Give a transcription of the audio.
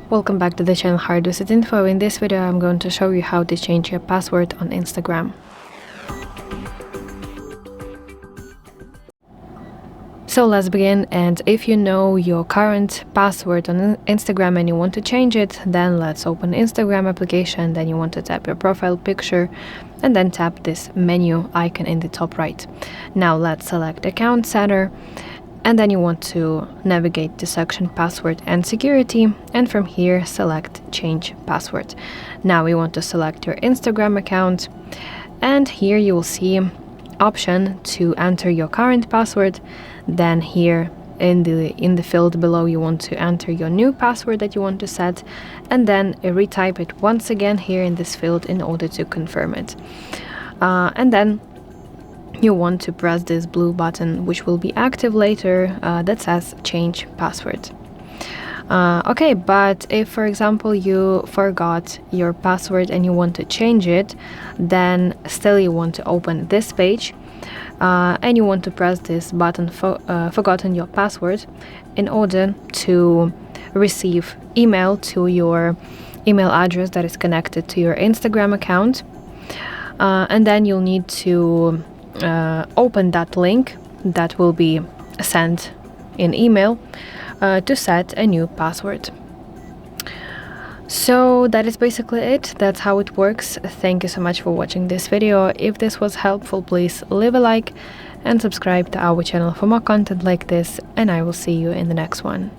Welcome back to the channel HardReset.Info. In this video I'm going to show you how to change your password on Instagram. So let's begin, and if you know your current password on Instagram and you want to change it, then let's open Instagram application. Then you want to tap your profile picture and then tap this menu icon in the top right. Now let's select account setter, and then you want to navigate to section password and security, and from here select change password. Now we want to select your Instagram account, and here you will see option to enter your current password. Then here in the field below you want to enter your new password that you want to set, and then retype it once again here in this field in order to confirm it. And then you want to press this blue button, which will be active later, that says change password. Okay, but if for example you forgot your password and you want to change it, then still you want to open this page, and you want to press this button forgotten your password in order to receive email to your email address that is connected to your Instagram account, and then you'll need to open that link that will be sent in email to set a new password. So that is basically it. That's how it works. Thank you so much for watching this video. If this was helpful, please leave a like and subscribe to our channel for more content like this, and I will see you in the next one.